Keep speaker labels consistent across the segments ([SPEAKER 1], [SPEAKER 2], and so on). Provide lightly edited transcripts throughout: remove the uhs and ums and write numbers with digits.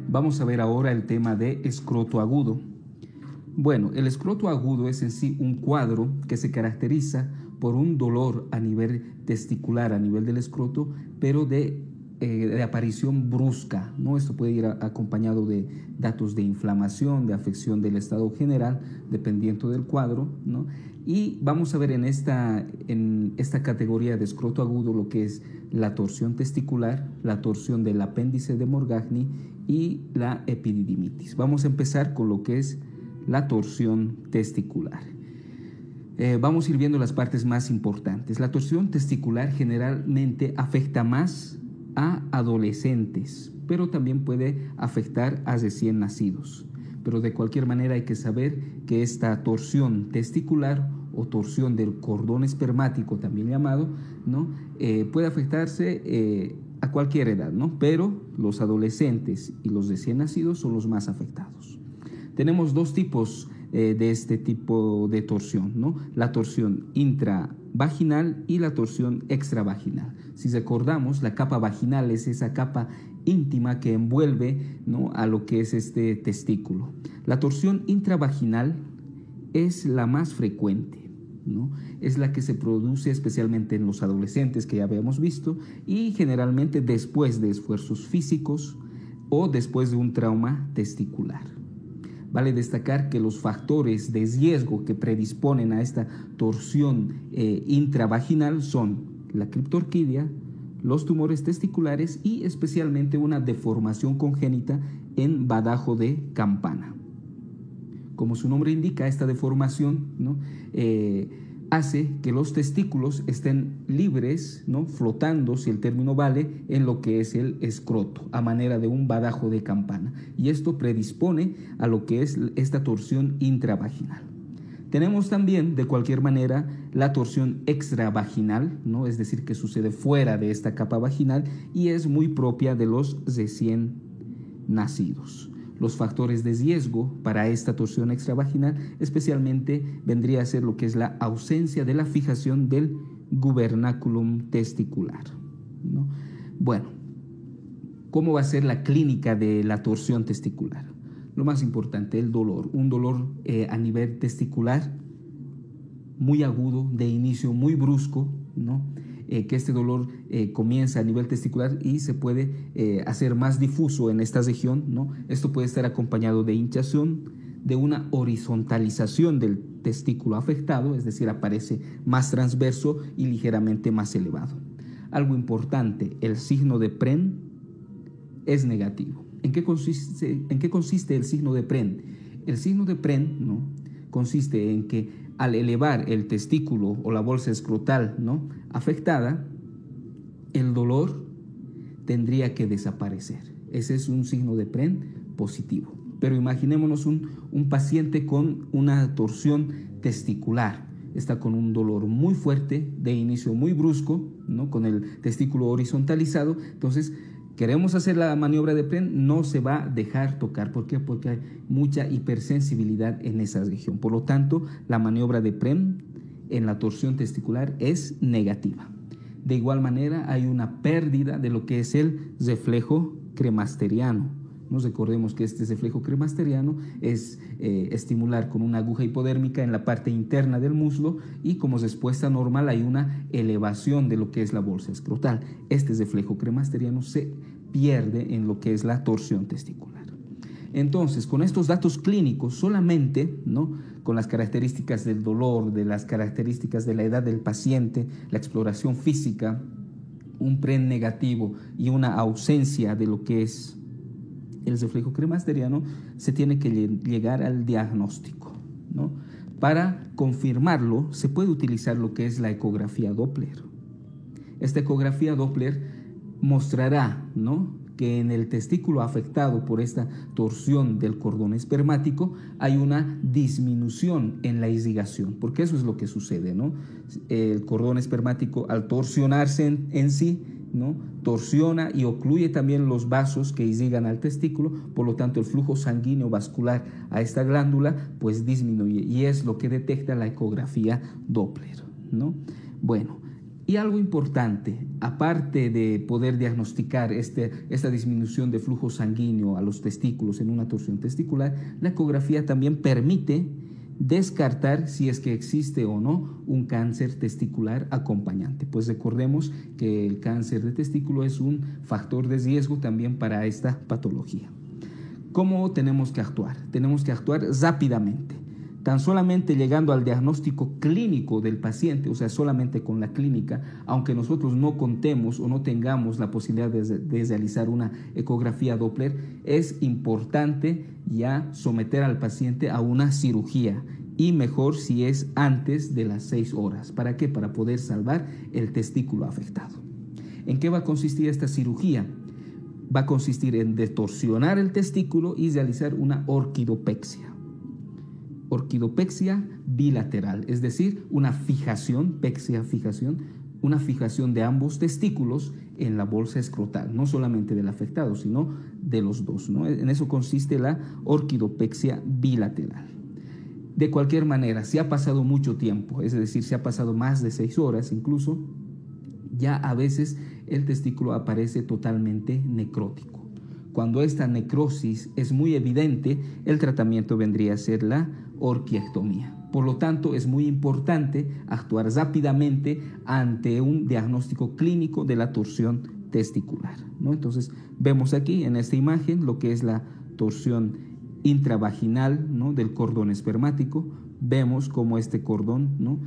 [SPEAKER 1] Vamos a ver ahora el tema de escroto agudo. Bueno, el escroto agudo es en sí un cuadro que se caracteriza por un dolor a nivel testicular, a nivel del escroto, pero de aparición brusca, ¿no? Esto puede ir acompañado de datos de inflamación, de afección del estado general, dependiendo del cuadro, ¿no? Y vamos a ver en esta categoría de escroto agudo lo que es la torsión testicular, la torsión del apéndice de Morgagni y la epididimitis. Vamos a empezar con lo que es la torsión testicular. Vamos a ir viendo las partes más importantes. La torsión testicular generalmente afecta más a adolescentes, pero también puede afectar a recién nacidos. Pero de cualquier manera hay que saber que esta torsión testicular o torsión del cordón espermático, también llamado, ¿no? Puede afectarse a cualquier edad, ¿no? Pero los adolescentes y los recién nacidos son los más afectados. Tenemos dos tipos de este tipo de torsión, ¿no? La torsión intravaginal y la torsión extravaginal. Si recordamos, la capa vaginal es esa capa íntima que envuelve, ¿no?, a lo que es este testículo. La torsión intravaginal es la más frecuente, ¿no? Es la que se produce especialmente en los adolescentes, que ya habíamos visto, y generalmente después de esfuerzos físicos o después de un trauma testicular. Vale destacar que los factores de riesgo que predisponen a esta torsión intravaginal son la criptorquidia, los tumores testiculares y especialmente una deformación congénita en badajo de campana. Como su nombre indica, esta deformación, ¿no?, hace que los testículos estén libres, ¿no?, flotando, si el término vale, en lo que es el escroto, a manera de un badajo de campana. Y esto predispone a lo que es esta torsión intravaginal. Tenemos también, de cualquier manera, la torsión extravaginal, ¿no?, es decir, que sucede fuera de esta capa vaginal y es muy propia de los recién nacidos. Los factores de riesgo para esta torsión extravaginal especialmente vendría a ser lo que es la ausencia de la fijación del gubernaculum testicular, ¿no? Bueno, ¿cómo va a ser la clínica de la torsión testicular? Lo más importante, el dolor. Un dolor a nivel testicular muy agudo, de inicio muy brusco, ¿no? Que este dolor comienza a nivel testicular y se puede hacer más difuso en esta región, ¿no? Esto puede estar acompañado de hinchazón, de una horizontalización del testículo afectado, es decir, aparece más transverso y ligeramente más elevado. Algo importante, el signo de Prehn es negativo. ¿En qué consiste el signo de Prehn? El signo de Prehn, ¿no?, consiste en que al elevar el testículo o la bolsa escrotal, ¿no?, afectada, el dolor tendría que desaparecer. Ese es un signo de Prehn positivo. Pero imaginémonos un paciente con una torsión testicular. Está con un dolor muy fuerte, de inicio muy brusco, ¿no?, con el testículo horizontalizado. Entonces, queremos hacer la maniobra de Prehn, no se va a dejar tocar. ¿Por qué? Porque hay mucha hipersensibilidad en esa región. Por lo tanto, la maniobra de Prehn en la torsión testicular es negativa. De igual manera, hay una pérdida de lo que es el reflejo cremasteriano. Nos recordemos que este reflejo cremasteriano es estimular con una aguja hipodérmica en la parte interna del muslo y como respuesta normal hay una elevación de lo que es la bolsa escrotal. Este reflejo cremasteriano se pierde en lo que es la torsión testicular. Entonces, con estos datos clínicos solamente, ¿no?, con las características del dolor, de las características de la edad del paciente, la exploración física, un Prehn negativo y una ausencia de lo que es el reflejo cremasteriano, se tiene que llegar al diagnóstico, ¿no? Para confirmarlo, se puede utilizar lo que es la ecografía Doppler. Esta ecografía Doppler mostrará, ¿no?, que en el testículo afectado por esta torsión del cordón espermático hay una disminución en la irrigación, porque eso es lo que sucede, ¿no? El cordón espermático, al torsionarse en sí, ¿no?, torsiona y ocluye también los vasos que irrigan al testículo, por lo tanto el flujo sanguíneo vascular a esta glándula pues disminuye y es lo que detecta la ecografía Doppler, ¿no? Bueno, Y algo importante, aparte de poder diagnosticar esta disminución de flujo sanguíneo a los testículos en una torsión testicular, la ecografía también permite descartar si es que existe o no un cáncer testicular acompañante. Pues recordemos que el cáncer de testículo es un factor de riesgo también para esta patología. ¿Cómo tenemos que actuar? Tenemos que actuar rápidamente. Tan solamente llegando al diagnóstico clínico del paciente, o sea, solamente con la clínica, aunque nosotros no contemos o no tengamos la posibilidad de realizar una ecografía Doppler, es importante ya someter al paciente a una cirugía, y mejor si es antes de las 6 horas. ¿Para qué? Para poder salvar el testículo afectado. ¿En qué va a consistir esta cirugía? Va a consistir en detorsionar el testículo y realizar una orquidopexia. Orquidopexia bilateral, es decir, una fijación, una fijación de ambos testículos en la bolsa escrotal, no solamente del afectado, sino de los dos, ¿no? En eso consiste la orquidopexia bilateral. De cualquier manera, si ha pasado mucho tiempo, es decir, si ha pasado más de 6 horas incluso, ya a veces el testículo aparece totalmente necrótico. Cuando esta necrosis es muy evidente, el tratamiento vendría a ser la orquiectomía. Por lo tanto, es muy importante actuar rápidamente ante un diagnóstico clínico de la torsión testicular, ¿no? Entonces, vemos aquí en esta imagen lo que es la torsión intravaginal, ¿no?, del cordón espermático. Vemos cómo este cordón, ¿no?,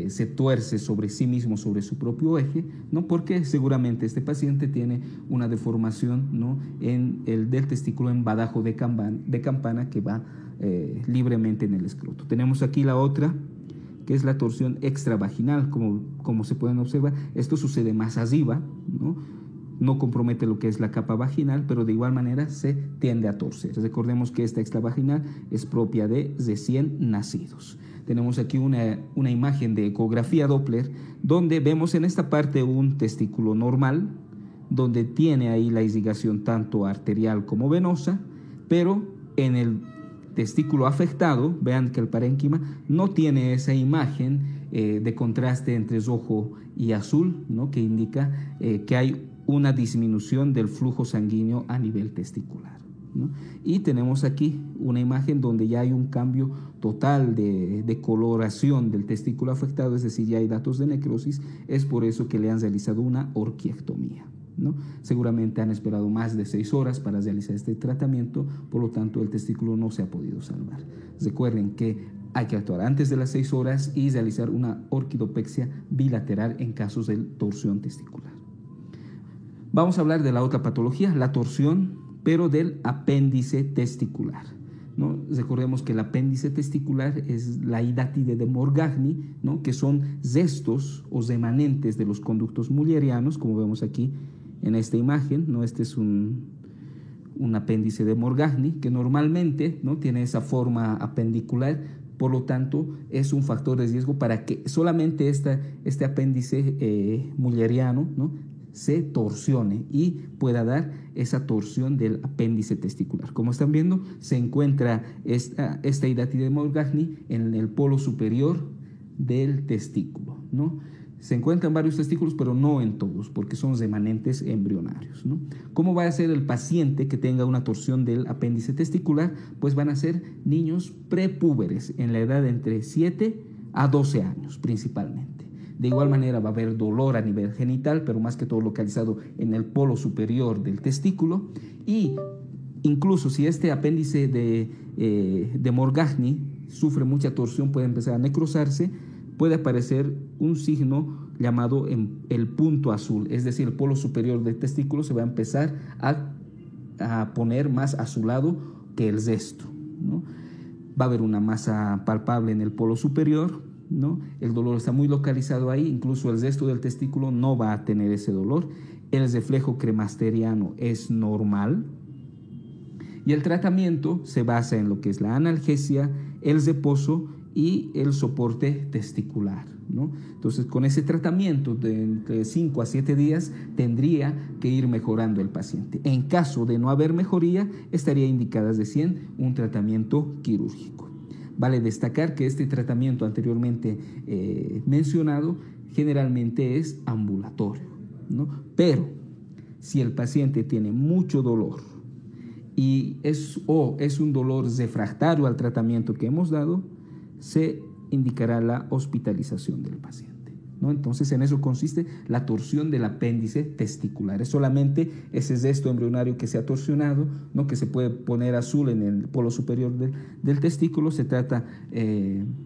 [SPEAKER 1] se tuerce sobre sí mismo, sobre su propio eje, ¿no?, porque seguramente este paciente tiene una deformación, ¿no?, del testículo en badajo de campana que va libremente en el escroto. Tenemos aquí la otra, que es la torsión extravaginal. Como se pueden observar, esto sucede más arriba, no compromete lo que es la capa vaginal, pero de igual manera se tiende a torcer. Recordemos que esta extravaginal es propia de recién nacidos. Tenemos aquí una imagen de ecografía Doppler, donde vemos en esta parte un testículo normal, donde tiene ahí la irrigación tanto arterial como venosa, pero en el testículo afectado, vean que el parénquima no tiene esa imagen de contraste entre rojo y azul, ¿no?, que indica que hay una disminución del flujo sanguíneo a nivel testicular, ¿no? Y tenemos aquí una imagen donde ya hay un cambio total de coloración del testículo afectado, es decir, ya hay datos de necrosis. Es por eso que le han realizado una orquiectomía, ¿no? Seguramente han esperado más de 6 horas para realizar este tratamiento, por lo tanto el testículo no se ha podido salvar. Recuerden que hay que actuar antes de las 6 horas y realizar una orquidopexia bilateral en casos de torsión testicular. Vamos a hablar de la otra patología, la torsión, pero del apéndice testicular, ¿no? Recordemos que el apéndice testicular es la hidátide de Morgagni, ¿no?, que son restos o remanentes de los conductos mullerianos, como vemos aquí en esta imagen, ¿no? Este es un apéndice de Morgagni que normalmente, ¿no?, tiene esa forma apendicular. Por lo tanto, es un factor de riesgo para que solamente este apéndice mulleriano, ¿no?, se torsione y pueda dar esa torsión del apéndice testicular. Como están viendo, se encuentra esta hidátide de Morgagni en el polo superior del testículo, ¿no? Se encuentran varios testículos, pero no en todos, porque son remanentes embrionarios, ¿no? ¿Cómo va a ser el paciente que tenga una torsión del apéndice testicular? Pues van a ser niños prepúberes en la edad de entre 7 a 12 años principalmente. De igual manera va a haber dolor a nivel genital, pero más que todo localizado en el polo superior del testículo. Y incluso si este apéndice de Morgagni sufre mucha torsión, puede empezar a necrosarse, puede aparecer un signo llamado el punto azul, es decir, el polo superior del testículo se va a empezar a poner más azulado que el resto, ¿no? Va a haber una masa palpable en el polo superior, ¿no? El dolor está muy localizado ahí, incluso el resto del testículo no va a tener ese dolor. El reflejo cremasteriano es normal y el tratamiento se basa en lo que es la analgesia, el reposo y el soporte testicular, ¿no? Entonces, con ese tratamiento de entre 5 a 7 días tendría que ir mejorando el paciente. En caso de no haber mejoría, estaría indicada recién un tratamiento quirúrgico. Vale destacar que este tratamiento anteriormente mencionado generalmente es ambulatorio, ¿no? Pero si el paciente tiene mucho dolor y es un dolor refractario al tratamiento que hemos dado, se indicará la hospitalización del paciente, ¿no? Entonces, en eso consiste la torsión del apéndice testicular. Es solamente ese cesto embrionario que se ha torsionado, ¿no? Que se puede poner azul en el polo superior del testículo. Se trata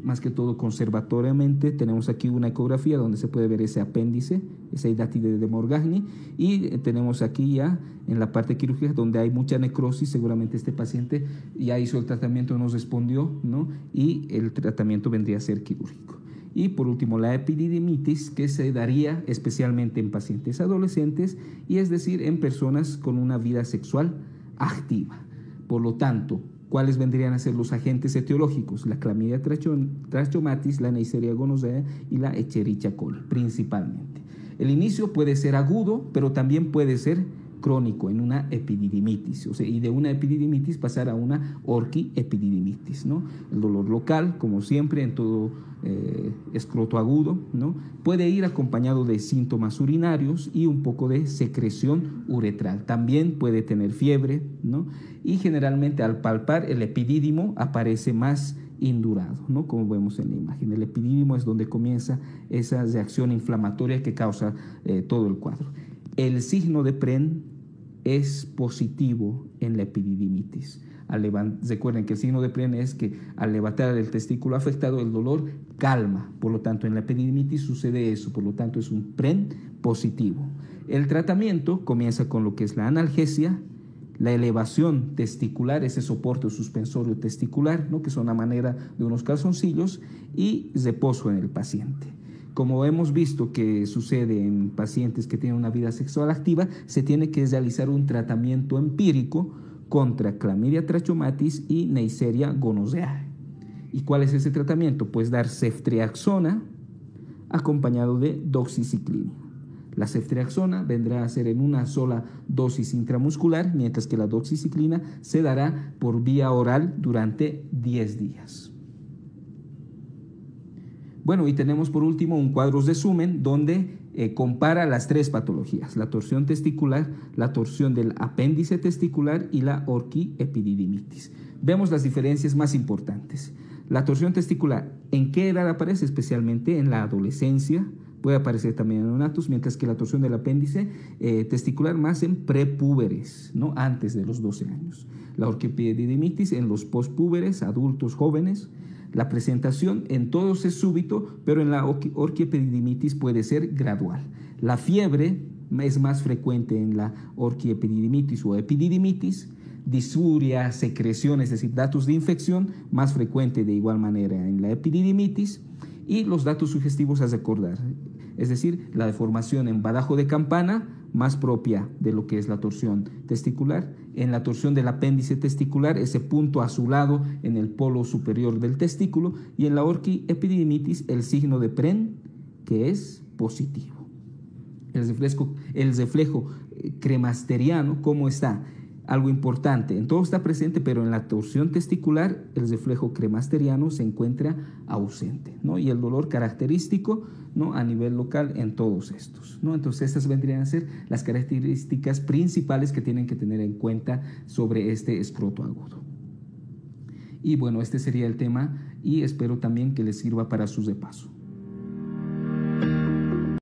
[SPEAKER 1] más que todo conservatoriamente. Tenemos aquí una ecografía donde se puede ver ese apéndice, esa hidátide de Morgagni, y tenemos aquí ya en la parte quirúrgica donde hay mucha necrosis. Seguramente este paciente ya hizo el tratamiento, no respondió, ¿no? Y el tratamiento vendría a ser quirúrgico. Y por último, la epididimitis, que se daría especialmente en pacientes adolescentes, y es decir, en personas con una vida sexual activa. Por lo tanto, ¿cuáles vendrían a ser los agentes etiológicos? La Chlamydia trachomatis, la Neisseria gonorrhoeae y la Escherichia coli, principalmente. El inicio puede ser agudo, pero también puede ser crónico en una epididimitis, o sea, y de una epididimitis pasar a una orquiepididimitis, ¿no? El dolor local, como siempre en todo escroto agudo, ¿no? Puede ir acompañado de síntomas urinarios y un poco de secreción uretral. También puede tener fiebre, ¿no? Y generalmente al palpar el epidídimo aparece más indurado, ¿no? Como vemos en la imagen. El epidídimo es donde comienza esa reacción inflamatoria que causa todo el cuadro. El signo de Pren es positivo en la epididimitis. Recuerden que el signo de Pren es que al levantar el testículo afectado el dolor calma, por lo tanto en la epididimitis sucede eso, por lo tanto es un Pren positivo. El tratamiento comienza con lo que es la analgesia, la elevación testicular, ese soporte o suspensorio testicular, ¿no? Que son a manera de unos calzoncillos, y reposo en el paciente. Como hemos visto que sucede en pacientes que tienen una vida sexual activa, se tiene que realizar un tratamiento empírico contra Chlamydia trachomatis y Neisseria gonorrhoeae. ¿Y cuál es ese tratamiento? Pues dar ceftriaxona acompañado de doxiciclina. La ceftriaxona vendrá a ser en una sola dosis intramuscular, mientras que la doxiciclina se dará por vía oral durante 10 días. Bueno, y tenemos por último un cuadro resumen donde compara las tres patologías: la torsión testicular, la torsión del apéndice testicular y la orquiepididimitis. Vemos las diferencias más importantes. La torsión testicular, ¿en qué edad aparece? Especialmente en la adolescencia, puede aparecer también en neonatos, mientras que la torsión del apéndice testicular más en prepúberes, ¿no? Antes de los 12 años. La orquiepididimitis en los pospúberes, adultos jóvenes. La presentación en todos es súbito, pero en la orquiepididimitis puede ser gradual. La fiebre es más frecuente en la orquiepididimitis o epididimitis. Disuria, secreción, es decir, datos de infección, más frecuente de igual manera en la epididimitis. Y los datos sugestivos a recordar, es decir, la deformación en badajo de campana, más propia de lo que es la torsión testicular. En la torsión del apéndice testicular, ese punto azulado en el polo superior del testículo, y en la orquiepididimitis el signo de Pren, que es positivo. El reflejo cremasteriano, ¿cómo está? Algo importante, en todo está presente, pero en la torsión testicular el reflejo cremasteriano se encuentra ausente, ¿no? Y el dolor característico, ¿no? A nivel local en todos estos, ¿no? Entonces estas vendrían a ser las características principales que tienen que tener en cuenta sobre este escroto agudo. Y bueno, este sería el tema y espero también que les sirva para su repaso.